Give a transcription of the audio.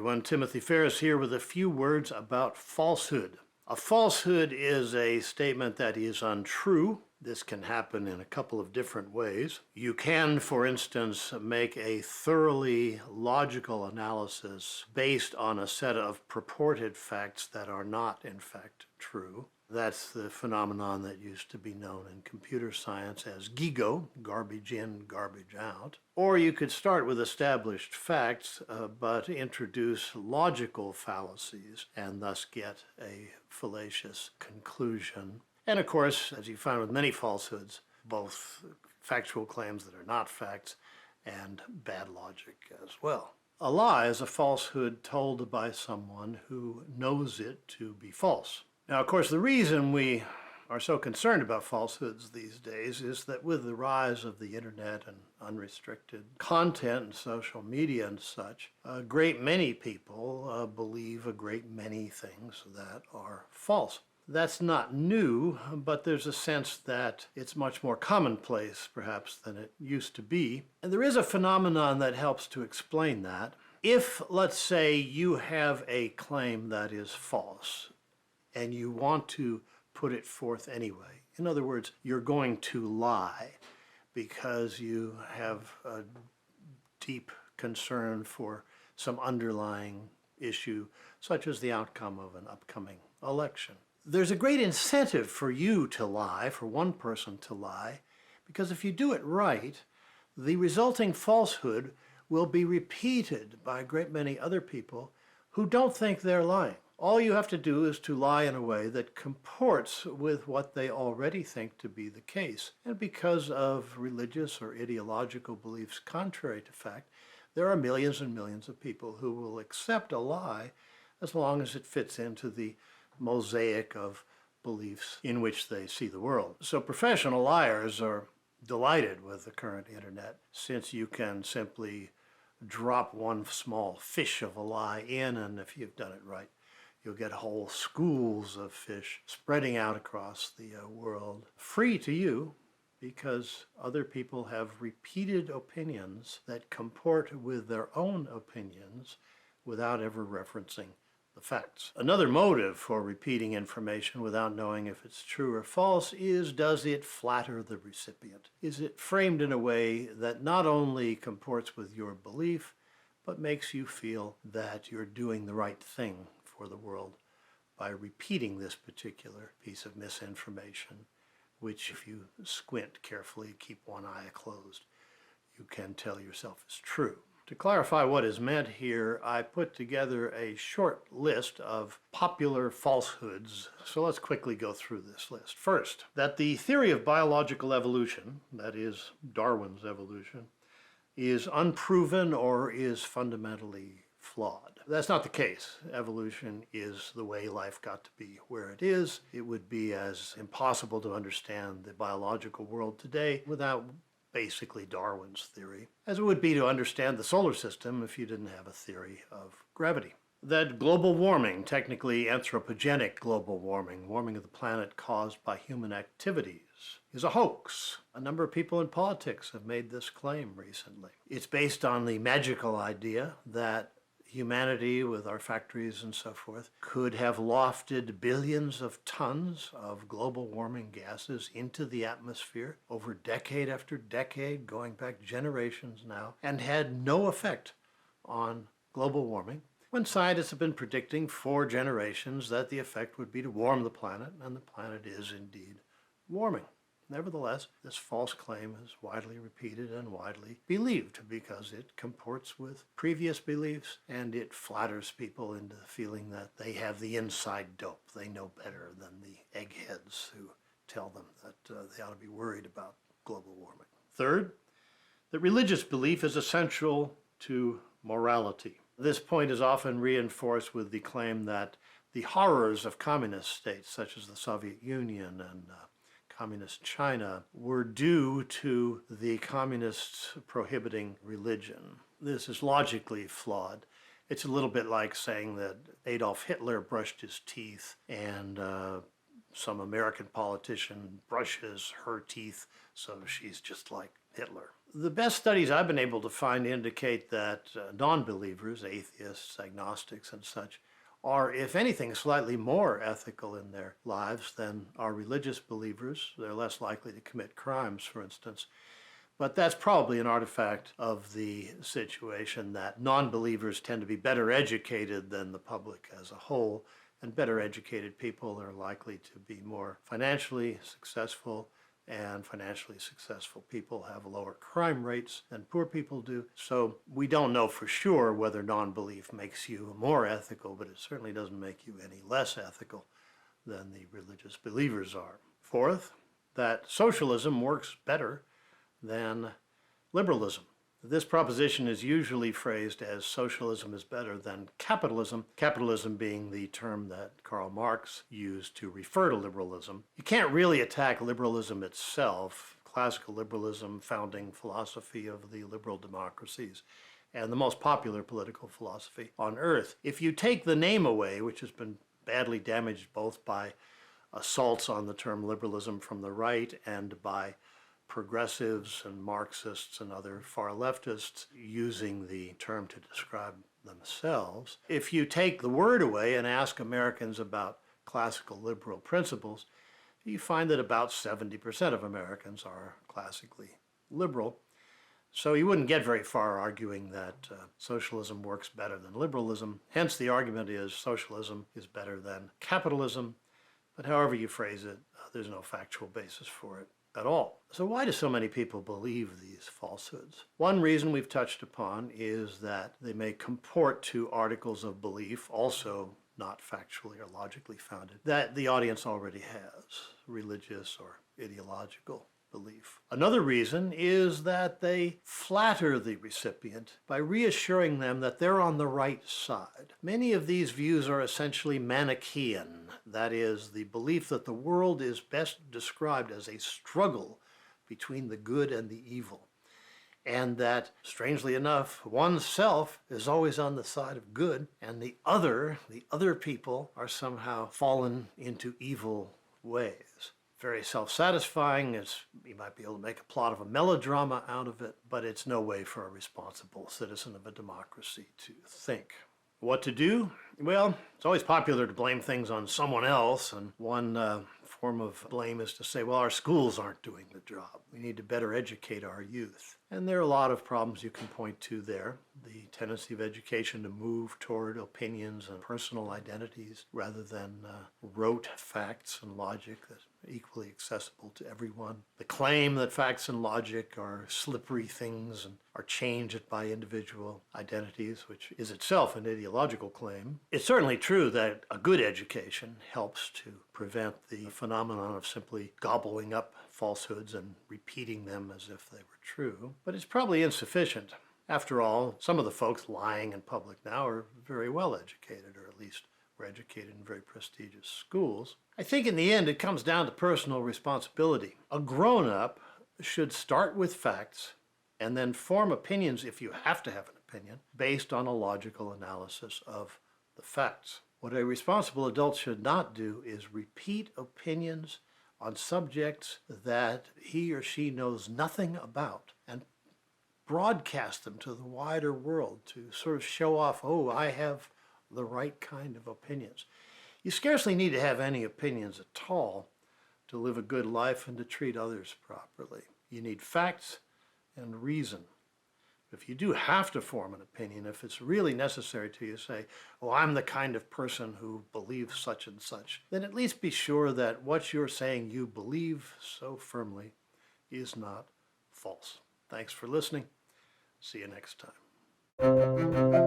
everyone. Timothy Ferris here with a few words about falsehood. A falsehood is a statement that is untrue. This can happen in a couple of different ways. You can, for instance, make a thoroughly logical analysis based on a set of purported facts that are not, in fact, true. That's the phenomenon that used to be known in computer science as GIGO, garbage in, garbage out. Or you could start with established facts, but introduce logical fallacies and thus get a fallacious conclusion. And of course, as you find with many falsehoods, both factual claims that are not facts and bad logic as well. A lie is a falsehood told by someone who knows it to be false. Now, of course, the reason we are so concerned about falsehoods these days is that with the rise of the internet and unrestricted content and social media and such, a great many people believe a great many things that are false. That's not new, but there's a sense that it's much more commonplace, perhaps, than it used to be. And there is a phenomenon that helps to explain that. If, let's say, you have a claim that is false, and you want to put it forth anyway. In other words, you're going to lie because you have a deep concern for some underlying issue, such as the outcome of an upcoming election. There's a great incentive for you to lie, for one person to lie, because if you do it right, the resulting falsehood will be repeated by a great many other people who don't think they're lying. All you have to do is to lie in a way that comports with what they already think to be the case. And because of religious or ideological beliefs contrary to fact, there are millions and millions of people who will accept a lie as long as it fits into the mosaic of beliefs in which they see the world. So professional liars are delighted with the current internet, since you can simply drop one small fish of a lie in, and if you've done it right, you'll get whole schools of fish spreading out across the world, free to you, because other people have repeated opinions that comport with their own opinions without ever referencing the facts. Another motive for repeating information without knowing if it's true or false is, does it flatter the recipient? Is it framed in a way that not only comports with your belief, but makes you feel that you're doing the right thing for the world by repeating this particular piece of misinformation, which, if you squint carefully, keep one eye closed, you can tell yourself is true. To clarify what is meant here, I put together a short list of popular falsehoods, so let's quickly go through this list. First, that the theory of biological evolution, that is Darwin's evolution, is unproven or is fundamentally flawed. That's not the case. Evolution is the way life got to be where it is. It would be as impossible to understand the biological world today without basically Darwin's theory as it would be to understand the solar system if you didn't have a theory of gravity. That global warming, technically anthropogenic global warming, warming of the planet caused by human activities, is a hoax. A number of people in politics have made this claim recently. It's based on the magical idea that humanity, with our factories and so forth, could have lofted billions of tons of global warming gases into the atmosphere over decade after decade, going back generations now, and had no effect on global warming, when scientists have been predicting for generations that the effect would be to warm the planet, and the planet is indeed warming. Nevertheless, this false claim is widely repeated and widely believed because it comports with previous beliefs and it flatters people into feeling that they have the inside dope. They know better than the eggheads who tell them that they ought to be worried about global warming. Third, that religious belief is essential to morality. This point is often reinforced with the claim that the horrors of communist states, such as the Soviet Union and communist China, were due to the communists prohibiting religion. This is logically flawed. It's a little bit like saying that Adolf Hitler brushed his teeth and some American politician brushes her teeth, so she's just like Hitler. The best studies I've been able to find indicate that non-believers, atheists, agnostics, and such, are, if anything, slightly more ethical in their lives than are religious believers. They're less likely to commit crimes, for instance. But that's probably an artifact of the situation that non-believers tend to be better educated than the public as a whole, and better educated people are likely to be more financially successful, and financially successful people have lower crime rates than poor people do. So we don't know for sure whether non-belief makes you more ethical, but it certainly doesn't make you any less ethical than the religious believers are. Fourth, that socialism works better than liberalism. This proposition is usually phrased as socialism is better than capitalism, capitalism being the term that Karl Marx used to refer to liberalism. You can't really attack liberalism itself, classical liberalism, founding philosophy of the liberal democracies, and the most popular political philosophy on earth. If you take the name away, which has been badly damaged both by assaults on the term liberalism from the right and by progressives and Marxists and other far leftists using the term to describe themselves. If you take the word away and ask Americans about classical liberal principles, you find that about 70% of Americans are classically liberal. So you wouldn't get very far arguing that socialism works better than liberalism. Hence the argument is socialism is better than capitalism. But however you phrase it, there's no factual basis for it at all. So why do so many people believe these falsehoods? One reason we've touched upon is that they may comport to articles of belief, also not factually or logically founded, that the audience already has, religious or ideological belief. Another reason is that they flatter the recipient by reassuring them that they're on the right side. Many of these views are essentially Manichaean, that is, the belief that the world is best described as a struggle between the good and the evil, and that, strangely enough, oneself is always on the side of good, and the other people are somehow fallen into evil ways. Very self-satisfying. You might be able to make a plot of a melodrama out of it, but it's no way for a responsible citizen of a democracy to think. What to do? Well, it's always popular to blame things on someone else, and one form of blame is to say, well, our schools aren't doing the job. We need to better educate our youth. And there are a lot of problems you can point to there. The tendency of education to move toward opinions and personal identities rather than rote facts and logic that are equally accessible to everyone. The claim that facts and logic are slippery things and are changed by individual identities, which is itself an ideological claim. It's certainly true that a good education helps to prevent the phenomenon of simply gobbling up falsehoods and repeating them as if they were true, but it's probably insufficient. After all, some of the folks lying in public now are very well educated, or at least were educated in very prestigious schools. I think in the end it comes down to personal responsibility. A grown-up should start with facts and then form opinions, if you have to have an opinion, based on a logical analysis of the facts. What a responsible adult should not do is repeat opinions on subjects that he or she knows nothing about and broadcast them to the wider world to sort of show off, oh, I have the right kind of opinions. You scarcely need to have any opinions at all to live a good life and to treat others properly. You need facts and reason. If you do have to form an opinion, if it's really necessary to you, say, oh, I'm the kind of person who believes such and such, then at least be sure that what you're saying you believe so firmly is not false. Thanks for listening. See you next time.